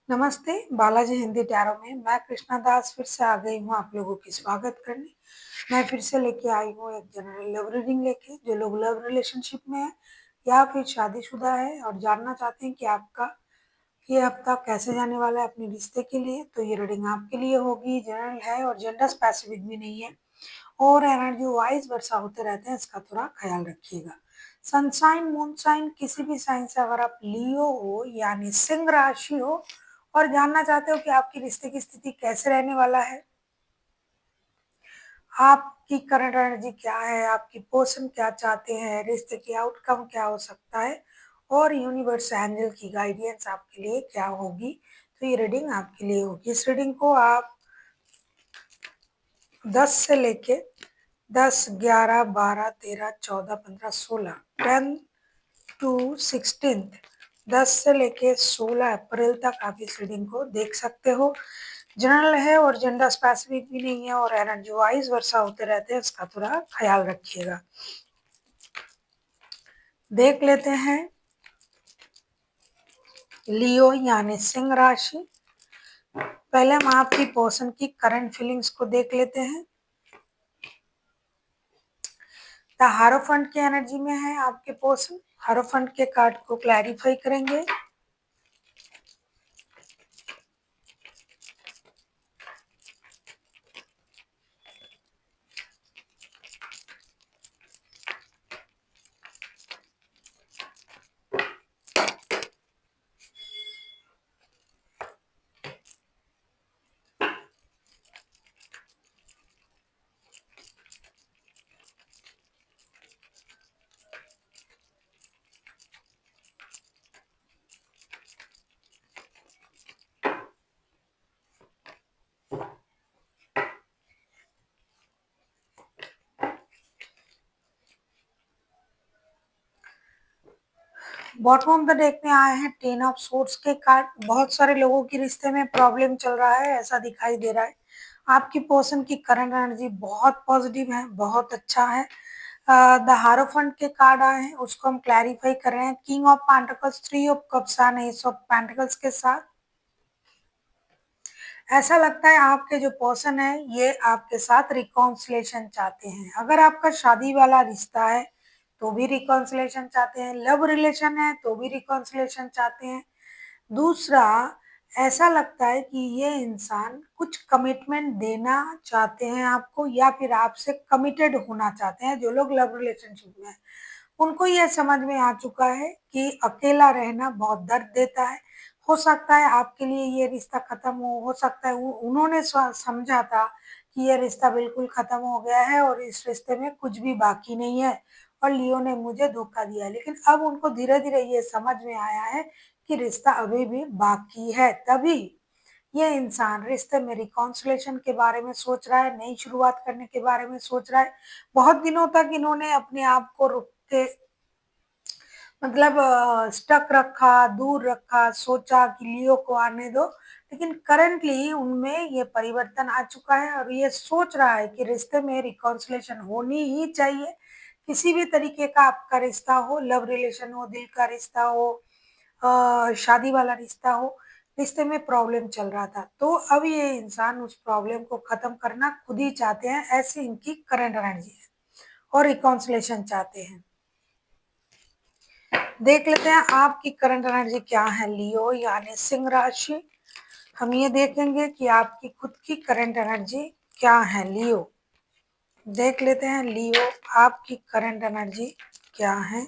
नमस्ते, बालाजी हिंदी टैरो में मैं कृष्णा दास फिर से आ गई हूँ आप लोगों की स्वागत करने। मैं फिर से लेके आई हूँ एक जनरल लव रीडिंग लेके। जो लोग लव रिलेशनशिप में है या फिर शादीशुदा है और जानना चाहते हैं कि आपका ये हफ्ता कैसे जाने वाला है अपने रिश्ते के लिए, तो ये रीडिंग आपके लिए होगी। जनरल है और जेंडर स्पेसिफिक भी नहीं है और एनर्जी वाइज वर्षा होते रहते हैं, इसका थोड़ा ख्याल रखिएगा। सनशाइन मूनशाइन किसी भी साइन से अगर आप लियो हो यानी सिंह राशि हो और जानना चाहते हो कि आपकी रिश्ते की स्थिति कैसे रहने वाला है, आपकी करंट एनर्जी क्या है, आपकी पर्सन क्या चाहते हैं, रिश्ते की आउटकम क्या हो सकता है और यूनिवर्स एंजल की गाइडेंस आपके लिए क्या होगी, तो ये रीडिंग आपके लिए होगी। इस रीडिंग को आप 10 से लेके 10, 11, 12, 13, 14, 15, 16, 10 टू 16, 10 से लेके 16 अप्रैल तक आप इस रीडिंग को देख सकते हो। जनरल है और जेंडर स्पेसिफिक भी नहीं है और एनर्जी वाइज वर्षा होते रहते हैं, इसका थोड़ा ख्याल रखिएगा। देख लेते हैं लियो यानी सिंह राशि। पहले हम आपकी पर्सन की करंट फीलिंग्स को देख लेते हैं। द हारोफंट की एनर्जी में है आपके पर्सन। हारोफंट के कार्ड को क्लैरिफाई करेंगे। बॉटम ऑफ द डेक में आए हैं 10 ऑफ सोर्ड्स के कार्ड। बहुत सारे लोगों की रिश्ते में प्रॉब्लम चल रहा है, ऐसा दिखाई दे रहा है। आपकी पर्सन की करंट एनर्जी बहुत पॉजिटिव है, बहुत अच्छा है। द हारोफंट के कार्ड आए हैं, उसको हम क्लैरिफाई कर रहे हैं। King of pentacles, 3 of cups and S of pentacles के साथ ऐसा लगता है आपके जो पर्सन है ये आपके साथ रिकॉन्सिलेशन चाहते हैं। अगर आपका शादी वाला रिश्ता है तो भी रिकॉन्सिलेशन चाहते हैं, लव रिलेशन है तो भी रिकॉन्सिलेशन चाहते हैं। दूसरा, ऐसा लगता है कि ये इंसान कुछ कमिटमेंट देना चाहते हैं आपको या फिर आपसे कमिटेड होना चाहते हैं। जो लोग लव रिलेशनशिप में हैं उनको ये समझ में आ चुका है कि अकेला रहना बहुत दर्द देता है। हो सकता है आपके लिए ये रिश्ता खत्म हो सकता है उन्होंने समझा था कि ये रिश्ता बिल्कुल खत्म हो गया है और इस रिश्ते में कुछ भी बाकी नहीं है और लियो ने मुझे धोखा दिया है। लेकिन अब उनको धीरे धीरे ये समझ में आया है कि रिश्ता अभी भी बाकी है, तभी ये इंसान रिश्ते में रिकॉन्सिलेशन के बारे में सोच रहा है, नई शुरुआत करने के बारे में सोच रहा है। बहुत दिनों तक इन्होंने अपने आप को रुक के मतलब स्टक रखा, दूर रखा, सोचा कि लियो को आने दो, लेकिन करंटली उनमें ये परिवर्तन आ चुका है और ये सोच रहा है कि रिश्ते में रिकॉन्सिलेशन होनी ही चाहिए। किसी भी तरीके का आपका रिश्ता हो, लव रिलेशन हो, दिल का रिश्ता हो, शादी वाला रिश्ता हो, रिश्ते में प्रॉब्लम चल रहा था तो अब ये इंसान उस प्रॉब्लम को खत्म करना खुद ही चाहते हैं, ऐसी इनकी करंट एनर्जी है और रिकॉन्सिलेशन चाहते हैं। देख लेते हैं आपकी करंट एनर्जी क्या है लियो यानी सिंह राशि। हम ये देखेंगे कि आपकी खुद की करंट एनर्जी क्या है लियो। देख लेते हैं लियो आपकी करंट एनर्जी क्या है।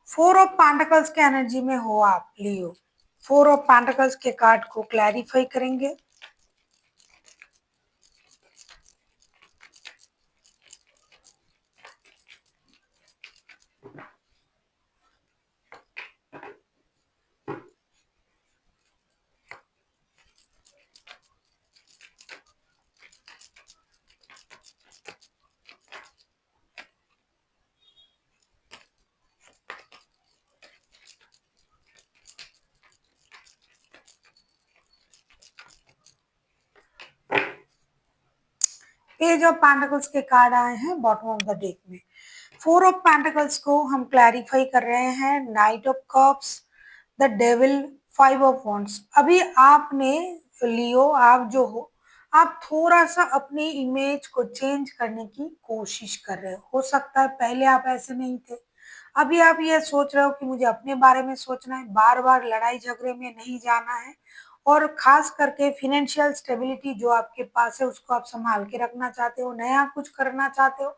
फोर ऑफ पेंटिकल्स के एनर्जी में हो आप लियो। फोर ऑफ पेंटिकल्स के कार्ड को क्लैरिफाई करेंगे। पेज ऑफ पेंटिकल्स के कार्ड आए हैं बॉटम ऑफ द डेक में। फोर ऑफ पेंटिकल्स को हम क्लैरिफाई कर रहे हैं, night of cups, the devil, five of wands. अभी आपने लियो, आप जो आप थोड़ा सा अपनी इमेज को चेंज करने की कोशिश कर रहे हो सकता है पहले आप ऐसे नहीं थे। अभी आप ये सोच रहे हो कि मुझे अपने बारे में सोचना है, बार बार लड़ाई झगड़े में नहीं जाना है, और खास करके फाइनेंशियल स्टेबिलिटी जो आपके पास है उसको आप संभाल के रखना चाहते हो, नया कुछ करना चाहते हो।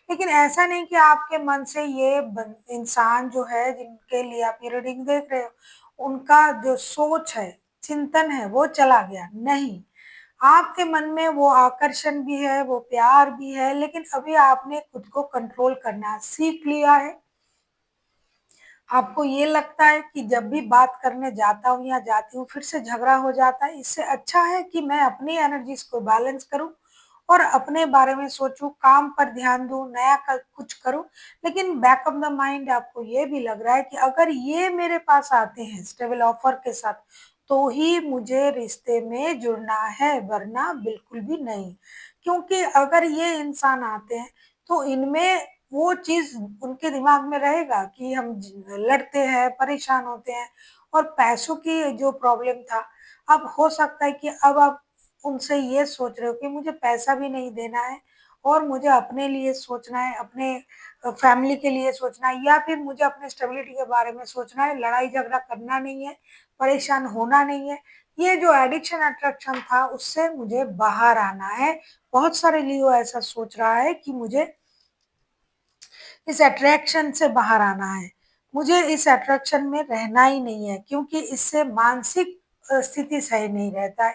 लेकिन ऐसा नहीं कि आपके मन से ये इंसान जो है जिनके लिए आप ये रीडिंग देख रहे हो उनका जो सोच है, चिंतन है, वो चला गया नहीं। आपके मन में वो आकर्षण भी है, वो प्यार भी है, लेकिन अभी आपने खुद को कंट्रोल करना सीख लिया है। आपको ये लगता है कि जब भी बात करने जाता हूँ या जाती हूँ फिर से झगड़ा हो जाता है, इससे अच्छा है कि मैं अपनी एनर्जीज को बैलेंस करूँ और अपने बारे में सोचूं, काम पर ध्यान दूं, नया कुछ करूं। लेकिन बैक ऑफ द माइंड आपको ये भी लग रहा है कि अगर ये मेरे पास आते हैं स्टेबल ऑफर के साथ तो ही मुझे रिश्ते में जुड़ना है, वरना बिल्कुल भी नहीं। क्योंकि अगर ये इंसान आते हैं तो इनमें वो चीज उनके दिमाग में रहेगा कि हम लड़ते हैं, परेशान होते हैं, और पैसों की जो प्रॉब्लम था, अब हो सकता है कि अब आप उनसे ये सोच रहे हो कि मुझे पैसा भी नहीं देना है और मुझे अपने लिए सोचना है, अपने फैमिली के लिए सोचना है, या फिर मुझे अपने स्टेबिलिटी के बारे में सोचना है, लड़ाई झगड़ा करना नहीं है, परेशान होना नहीं है। ये जो एडिक्शन अट्रैक्शन था उससे मुझे बाहर आना है। बहुत सारे लियो ऐसा सोच रहा है कि मुझे इस अट्रैक्शन से बाहर आना है, मुझे इस अट्रैक्शन में रहना ही नहीं है, क्योंकि इससे मानसिक स्थिति सही नहीं रहता है,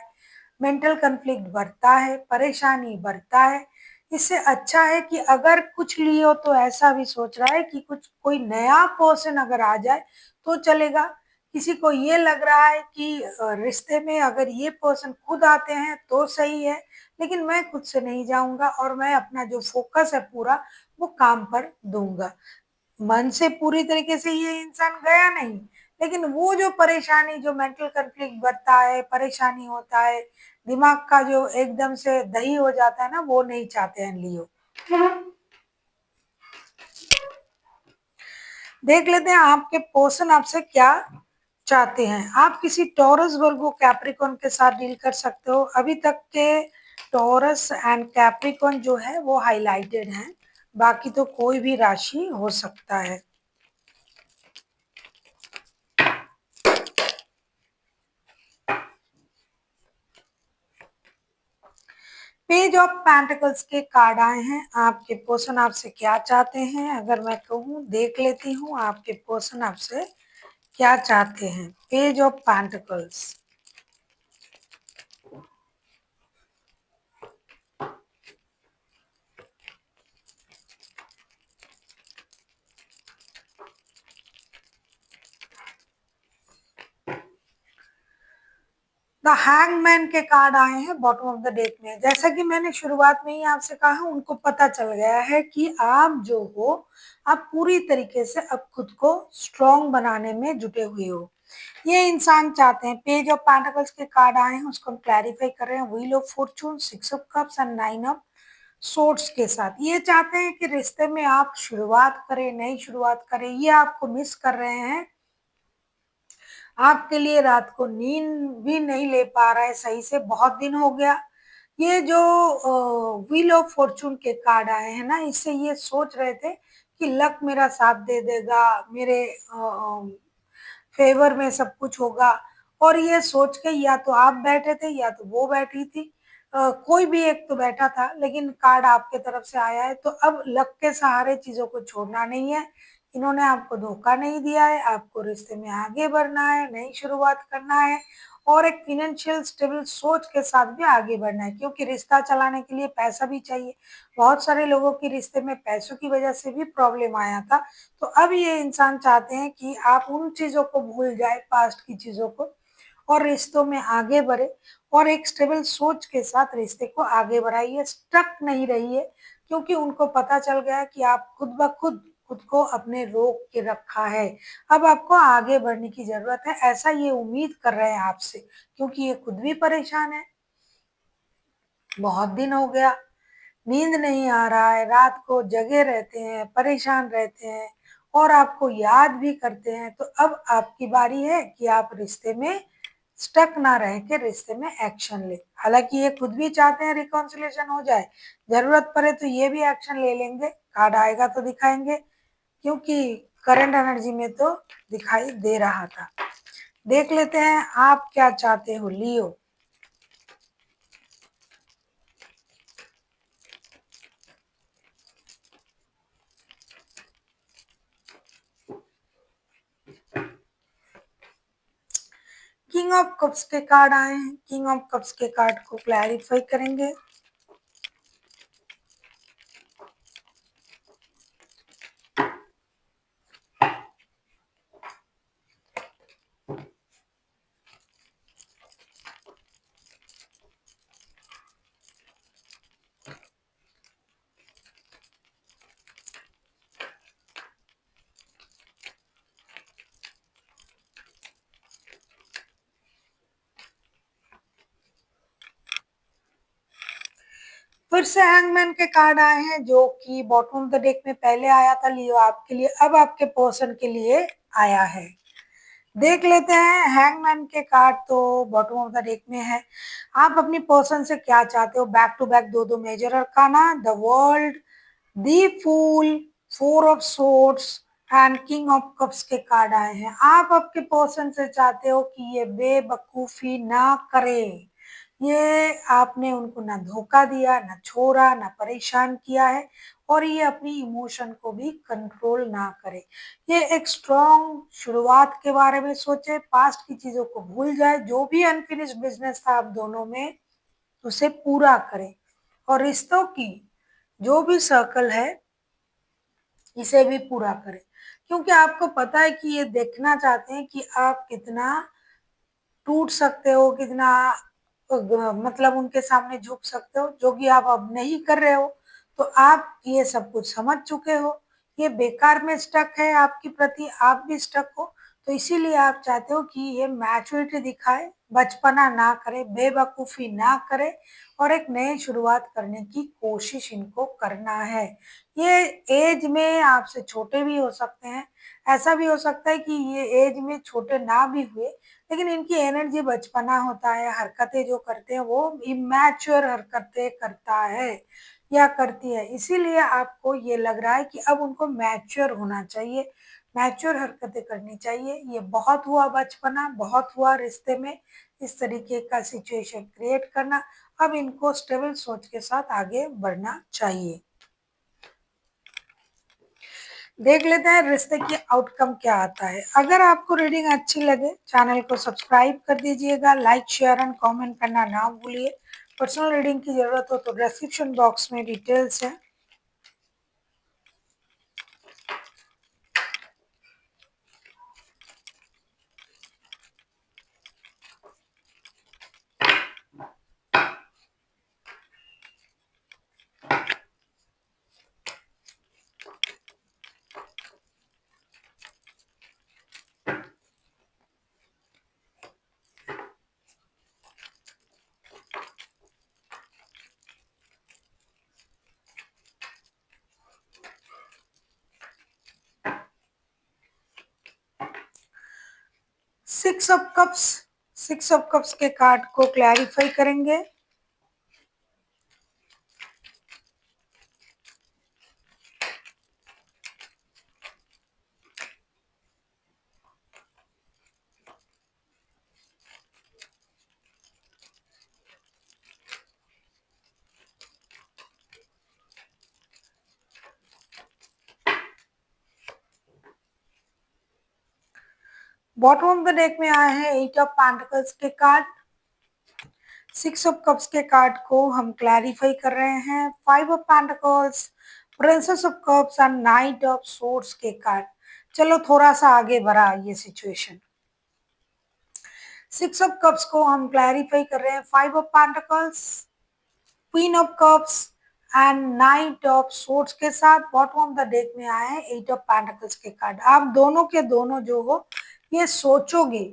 मेंटल कन्फ्लिक्ट बढ़ता है, परेशानी बढ़ता है। इससे अच्छा है कि अगर कुछ लियो तो ऐसा भी सोच रहा है कि कुछ कोई नया पर्सन अगर आ जाए तो चलेगा। किसी को ये लग रहा है कि रिश्ते में अगर ये पर्सन खुद आते हैं तो सही है, लेकिन मैं खुद से नहीं जाऊंगा और मैं अपना जो फोकस है पूरा वो काम पर दूंगा। मन से पूरी तरीके से ये इंसान गया नहीं, लेकिन वो जो परेशानी, जो मेंटल कन्फ्लिक्ट बढ़ता है, परेशानी होता है, दिमाग का जो एकदम से दही हो जाता है ना, वो नहीं चाहते हैं लियो। देख लेते हैं आपके पर्सन आपसे क्या चाहते हैं। आप किसी टॉरस, वर्गो, कैप्रिकॉन के साथ डील कर सकते हो। अभी तक के टॉरस एंड कैप्रिकॉन जो है वो हाईलाइटेड हैं, बाकी तो कोई भी राशि हो सकता है। पेज ऑफ पेंटिकल्स के कार्ड आए हैं। आपके पर्सन आपसे क्या चाहते हैं, अगर मैं कहूँ देख लेती हूँ आपके पर्सन आपसे क्या चाहते हैं। Page of pentacles, the hangman के कार्ड आए हैं बॉटम ऑफ द डेक में। जैसा कि मैंने शुरुआत में ही आपसे कहा, उनको पता चल गया है कि आप जो हो, आप पूरी तरीके से अब खुद को स्ट्रॉन्ग बनाने में जुटे हुए हो। ये इंसान चाहते हैं, पेज ऑफ पेंटिकल्स के कार्ड आए हैं उसको हम क्लैरिफाई कर रहे हैं, wheel of Fortune, six of cups and nine of sorts के साथ। ये चाहते हैं कि रिश्ते में आप शुरुआत करें, नई शुरुआत करें, ये आपको मिस कर रहे हैं। आपके लिए रात को नींद भी नहीं ले पा रहा है सही से, बहुत दिन हो गया। ये जो व्हील ऑफ फॉर्चून के कार्ड आए हैं ना, इससे ये सोच रहे थे कि लक मेरा साथ दे देगा, मेरे फेवर में सब कुछ होगा, और ये सोच के या तो आप बैठे थे या तो वो बैठी थी, कोई भी एक तो बैठा था, लेकिन कार्ड आपके तरफ से आया है। तो अब लक के सहारे चीजों को छोड़ना नहीं है। इन्होंने आपको धोखा नहीं दिया है, आपको रिश्ते में आगे बढ़ना है, नई शुरुआत करना है, और एक फाइनेंशियल स्टेबल सोच के साथ भी आगे बढ़ना है, क्योंकि रिश्ता चलाने के लिए पैसा भी चाहिए। बहुत सारे लोगों की रिश्ते में पैसों की वजह से भी प्रॉब्लम आया था। तो अब ये इंसान चाहते हैं कि आप उन चीजों को भूल जाए, पास्ट की चीजों को, और रिश्तों में आगे बढ़े, और एक स्टेबल सोच के साथ रिश्ते को आगे बढ़ाइए, स्टक नहीं रहिए। क्योंकि उनको पता चल गया कि आप खुद ब खुद खुद को अपने रोक के रखा है। अब आपको आगे बढ़ने की जरूरत है, ऐसा ये उम्मीद कर रहे हैं आपसे, क्योंकि ये खुद भी परेशान है, बहुत दिन हो गया, नींद नहीं आ रहा है, रात को जगे रहते हैं, परेशान रहते हैं और आपको याद भी करते हैं, तो अब आपकी बारी है कि आप रिश्ते में स्टक ना रह के रिश्ते में एक्शन ले। हालांकि ये खुद भी चाहते हैं रिकॉन्सिलेशन हो जाए, जरूरत पड़े तो ये भी एक्शन ले लेंगे, कार्ड आएगा तो दिखाएंगे, क्योंकि करंट एनर्जी में तो दिखाई दे रहा था। देख लेते हैं आप क्या चाहते हो लियो। किंग ऑफ कप्स के कार्ड आए हैं, किंग ऑफ कप्स के कार्ड को क्लैरिफाई करेंगे। फिर से हैंगमैन के कार्ड आए हैं, जो कि बॉटम ऑफ द डेक में पहले आया था लियो आपके लिए, अब आपके पर्सन के लिए आया है। देख लेते हैं हैंगमैन के कार्ड तो बॉटम ऑफ द डेक में है। आप अपनी पर्सन से क्या चाहते हो? बैक टू बैक दो major arcana, the world, the fool, four of swords and king of cups के कार्ड आए हैं। आप आपके पर्सन से चाहते हो कि ये बेवकूफी ना करे, ये आपने उनको ना धोखा दिया, ना छोड़ा, ना परेशान किया है, और ये अपनी इमोशन को भी कंट्रोल ना करे। ये एक स्ट्रॉन्ग शुरुआत के बारे में सोचे, पास्ट की चीजों को भूल जाए, जो भी अनफिनिश्ड बिजनेस था आप दोनों में उसे पूरा करें, और रिश्तों की जो भी सर्कल है इसे भी पूरा करें, क्योंकि आपको पता है कि ये देखना चाहते हैं कि आप कितना टूट सकते हो, कितना मतलब उनके सामने झुक सकते हो, जो कि आप अब नहीं कर रहे हो। तो आप ये सब कुछ समझ चुके हो, ये बेकार में स्टक है आपकी प्रति, आप भी स्टक हो, तो इसीलिए आप चाहते हो कि ये मैच्योरिटी दिखाए, बचपना ना करे, बेवकूफी ना करे, और एक नई शुरुआत करने की कोशिश इनको करना है। ये एज में आपसे छोटे भी हो सकते हैं, ऐसा भी हो सकता है कि ये एज में छोटे ना भी हुए, लेकिन इनकी एनर्जी बचपना होता है, हरकतें जो करते हैं वो इमैच्योर हरकतें करता है या करती है, इसीलिए आपको ये लग रहा है कि अब उनको मैच्योर होना चाहिए, मैच्योर हरकतें करनी चाहिए। ये बहुत हुआ बचपना, बहुत हुआ रिश्ते में इस तरीके का सिचुएशन क्रिएट करना, अब इनको स्टेबल सोच के साथ आगे बढ़ना चाहिए। देख लेते हैं रिश्ते की आउटकम क्या आता है। अगर आपको रीडिंग अच्छी लगे चैनल को सब्सक्राइब कर दीजिएगा, लाइक शेयर एंड कमेंट करना ना भूलिए। पर्सनल रीडिंग की जरूरत हो तो डिस्क्रिप्शन बॉक्स में डिटेल्स है। 6 ऑफ कप्स, 6 ऑफ कप्स के कार्ड को क्लैरिफाई करेंगे। बॉटम ऑफ द डेक में आए हैं 8 ऑफ पेंटिकल्स के कार्ड। 6 ऑफ कप्स के कार्ड को हम क्लैरिफाई कर रहे हैं। 5 of pentacles, princess of cups and night of swords के कार्ड। चलो थोड़ा सा आगे बढ़ा ये सिचुएशन। 6 ऑफ कप्स को हम क्लैरिफाई कर रहे हैं। 5 of pentacles, queen of cups and night of swords के साथ। बॉटम ऑफ द डेक में आए हैं 8 ऑफ पेंटिकल्स के कार्ड। आप दोनों के दोनों जो हो ये सोचोगे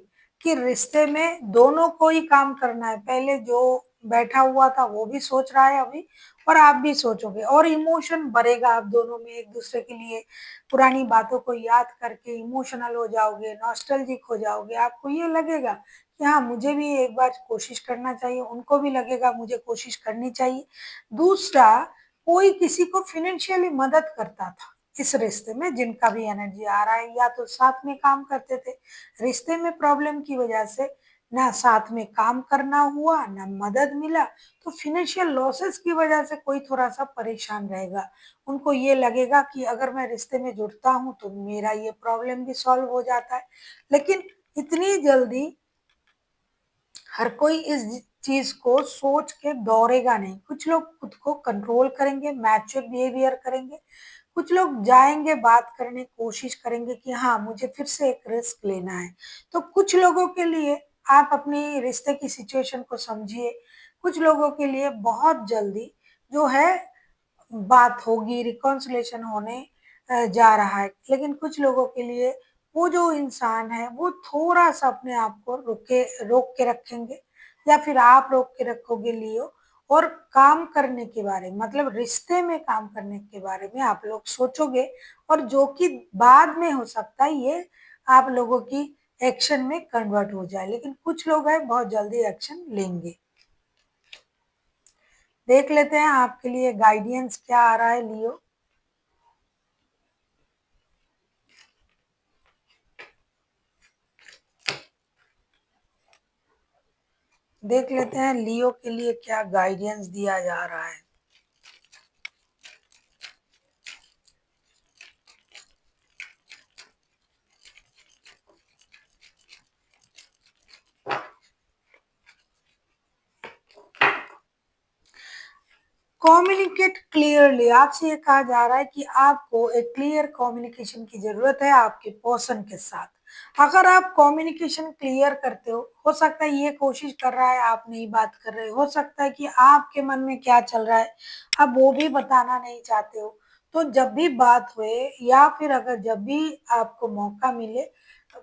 कि रिश्ते में दोनों को ही काम करना है। पहले जो बैठा हुआ था वो भी सोच रहा है अभी, और आप भी सोचोगे, और इमोशन बढ़ेगा आप दोनों में एक दूसरे के लिए। पुरानी बातों को याद करके इमोशनल हो जाओगे, नॉस्टैल्जिक हो जाओगे। आपको ये लगेगा कि हाँ, मुझे भी एक बार कोशिश करना चाहिए, उनको भी लगेगा मुझे कोशिश करनी चाहिए। दूसरा, कोई किसी को फाइनेंशियली मदद करता था इस रिश्ते में, जिनका भी एनर्जी आ रहा है, या तो साथ में काम करते थे, रिश्ते में प्रॉब्लम की वजह से ना साथ में काम करना हुआ, ना मदद मिला, तो फाइनेंशियल लॉसेस की वजह से कोई थोड़ा सा परेशान रहेगा। उनको ये लगेगा कि अगर मैं रिश्ते में जुड़ता हूँ तो मेरा ये प्रॉब्लम भी सॉल्व हो जाता है। लेकिन इतनी जल्दी हर कोई इस चीज को सोच के दौड़ेगा नहीं। कुछ लोग खुद को कंट्रोल करेंगे, मैच्योर बिहेवियर करेंगे। कुछ लोग जाएंगे, बात करने की कोशिश करेंगे कि हाँ, मुझे फिर से एक रिस्क लेना है। तो कुछ लोगों के लिए आप अपनी रिश्ते की सिचुएशन को समझिए। कुछ लोगों के लिए बहुत जल्दी जो है बात होगी, रिकॉन्सिलेशन होने जा रहा है। लेकिन कुछ लोगों के लिए वो जो इंसान है वो थोड़ा सा अपने आप को रोक के रखेंगे, या फिर आप रोक के रखोगे लियो, और काम करने के बारे में, मतलब रिश्ते में काम करने के बारे में आप लोग सोचोगे, और जो कि बाद में हो सकता है ये आप लोगों की एक्शन में कन्वर्ट हो जाए। लेकिन कुछ लोग हैं बहुत जल्दी एक्शन लेंगे। देख लेते हैं आपके लिए गाइडेंस क्या आ रहा है लियो। देख लेते हैं लियो के लिए क्या गाइडेंस दिया जा रहा है। कम्युनिकेट क्लियरली, आपसे ये कहा जा रहा है कि आपको एक क्लियर कम्युनिकेशन की जरूरत है आपके पर्सन के साथ। अगर आप कम्युनिकेशन क्लियर करते हो सकता है ये कोशिश कर रहा है आप नहीं बात कर रहे, हो सकता है कि आपके मन में क्या चल रहा है आप वो भी बताना नहीं चाहते हो। तो जब भी बात हुए, या फिर अगर जब भी आपको मौका मिले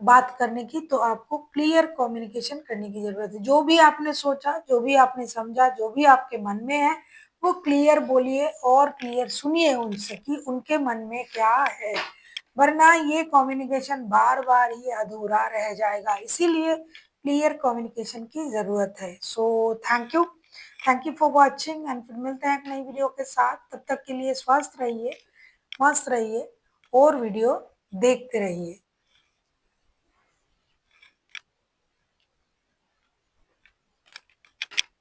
बात करने की, तो आपको क्लियर कम्युनिकेशन करने की जरूरत है। जो भी आपने सोचा, जो भी आपने समझा, जो भी आपके मन में है, वो क्लियर बोलिए और क्लियर सुनिए उनसे कि उनके मन में क्या है। वरना ये कम्युनिकेशन बार बार ही अधूरा रह जाएगा। इसीलिए क्लियर कम्युनिकेशन की जरूरत है। So thank you for watching, and फिर मिलते हैं एक नई वीडियो के साथ। तब तक के लिए स्वस्थ रहिए, मस्त रहिए, और वीडियो देखते रहिए।